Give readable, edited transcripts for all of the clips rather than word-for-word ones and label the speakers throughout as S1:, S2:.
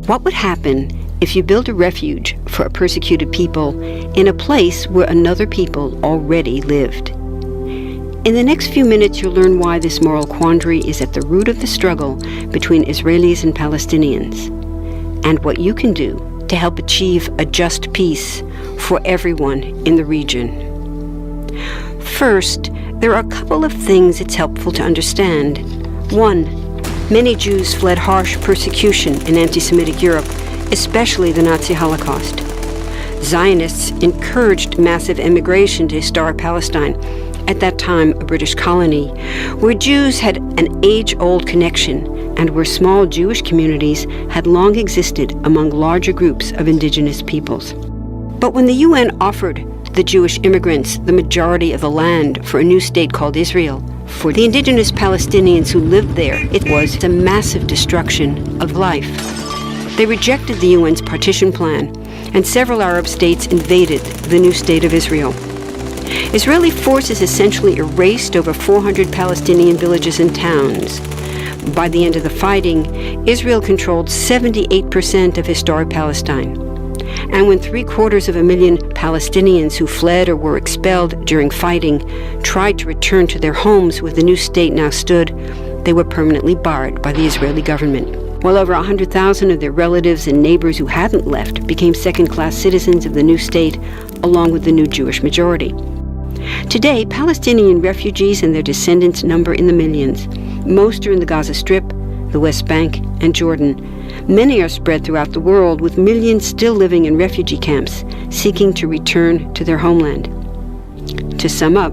S1: What would happen if you built a refuge for a persecuted people in a place where another people already lived? In the next few minutes, you'll learn why this moral quandary is at the root of the struggle between Israelis and Palestinians, and what you can do to help achieve a just peace for everyone in the region. First, there are a couple of things it's helpful to understand. One, many Jews fled harsh persecution in anti-Semitic Europe, especially the Nazi Holocaust. Zionists encouraged massive immigration to historic Palestine, at that time a British colony, where Jews had an age-old connection and where small Jewish communities had long existed among larger groups of indigenous peoples. But when the UN offered the Jewish immigrants the majority of the land for a new state called Israel, for the indigenous Palestinians who lived there, it was a massive destruction of life. They rejected the UN's partition plan, and several Arab states invaded the new state of Israel. Israeli forces essentially erased over 400 Palestinian villages and towns. By the end of the fighting, Israel controlled 78% of historic Palestine. And when 750,000 Palestinians who fled or were expelled during fighting tried to return to their homes where the new state now stood, they were permanently barred by the Israeli government. While over 100,000 of their relatives and neighbors who hadn't left became second-class citizens of the new state, along with the new Jewish majority. Today, Palestinian refugees and their descendants number in the millions. Most are in the Gaza Strip, the West Bank, and Jordan. Many are spread throughout the world, with millions still living in refugee camps, seeking to return to their homeland. To sum up,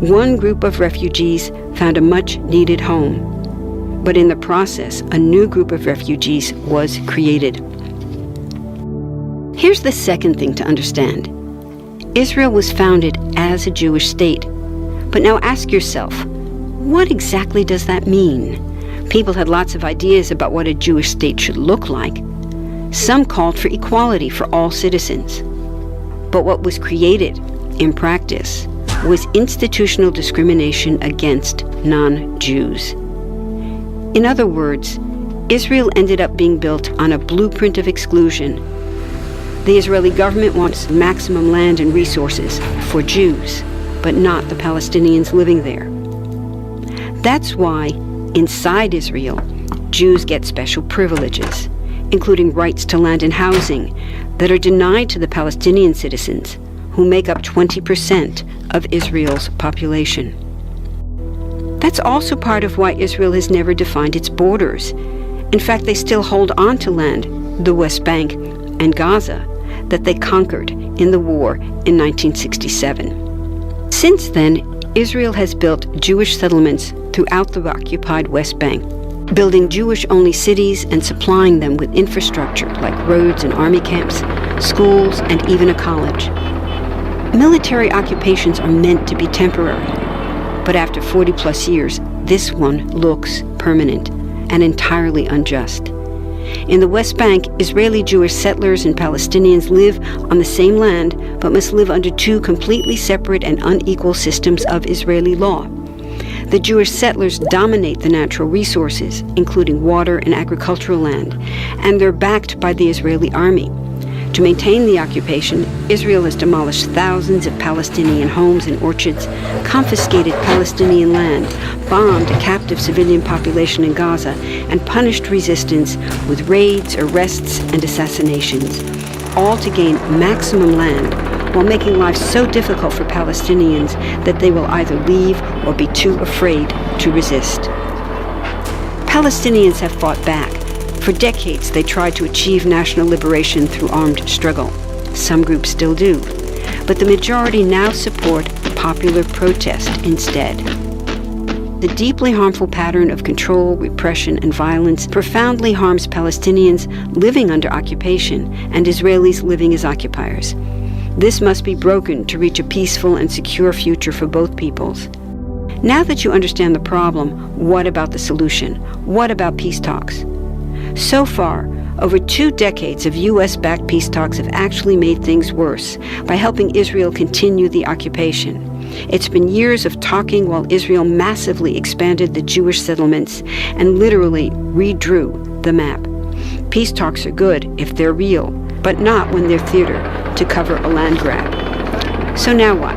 S1: one group of refugees found a much-needed home, but in the process, a new group of refugees was created. Here's the second thing to understand. Israel was founded as a Jewish state. But now ask yourself, what exactly does that mean? People had lots of ideas about what a Jewish state should look like. Some called for equality for all citizens. But what was created, in practice, was institutional discrimination against non-Jews. In other words, Israel ended up being built on a blueprint of exclusion. The Israeli government wants maximum land and resources for Jews, but not the Palestinians living there. That's why, inside Israel, Jews get special privileges, including rights to land and housing, that are denied to the Palestinian citizens, who make up 20% of Israel's population. That's also part of why Israel has never defined its borders. In fact, they still hold on to land, the West Bank and Gaza, that they conquered in the war in 1967. Since then, Israel has built Jewish settlements throughout the occupied West Bank, building Jewish-only cities and supplying them with infrastructure like roads and army camps, schools, and even a college. Military occupations are meant to be temporary, but after 40-plus years, this one looks permanent and entirely unjust. In the West Bank, Israeli Jewish settlers and Palestinians live on the same land, but must live under two completely separate and unequal systems of Israeli law. The Jewish settlers dominate the natural resources, including water and agricultural land, and they're backed by the Israeli army. To maintain the occupation, Israel has demolished thousands of Palestinian homes and orchards, confiscated Palestinian land, bombed a captive civilian population in Gaza, and punished resistance with raids, arrests, and assassinations, all to gain maximum land, while making life so difficult for Palestinians that they will either leave or be too afraid to resist. Palestinians have fought back. For decades, they tried to achieve national liberation through armed struggle. Some groups still do. But the majority now support popular protest instead. The deeply harmful pattern of control, repression, and violence profoundly harms Palestinians living under occupation and Israelis living as occupiers. This must be broken to reach a peaceful and secure future for both peoples. Now that you understand the problem, what about the solution? What about peace talks? So far, over 2 decades of U.S.-backed peace talks have actually made things worse by helping Israel continue the occupation. It's been years of talking while Israel massively expanded the Jewish settlements and literally redrew the map. Peace talks are good if they're real, but not when they're theater to cover a land grab. So now what?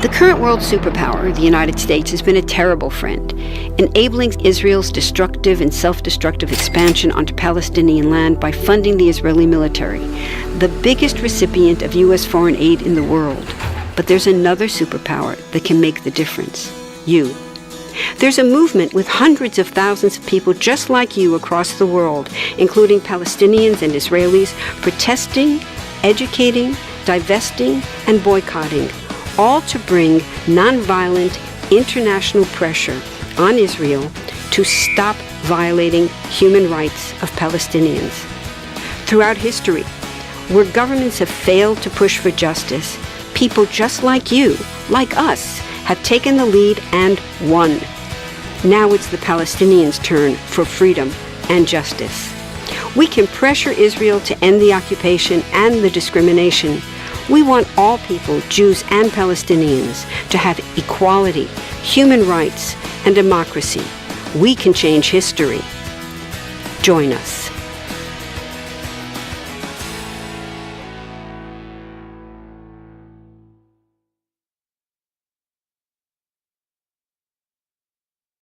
S1: The current world superpower, the United States, has been a terrible friend, enabling Israel's destructive and self-destructive expansion onto Palestinian land by funding the Israeli military, the biggest recipient of U.S. foreign aid in the world. But there's another superpower that can make the difference: you. There's a movement with hundreds of thousands of people just like you across the world, including Palestinians and Israelis, protesting, educating, divesting, and boycotting, all to bring nonviolent international pressure on Israel to stop violating human rights of Palestinians. Throughout history, where governments have failed to push for justice, people just like you, like us, have taken the lead and won. Now it's the Palestinians' turn for freedom and justice. We can pressure Israel to end the occupation and the discrimination. We want all people, Jews and Palestinians, to have equality, human rights, and democracy. We can change history. Join us.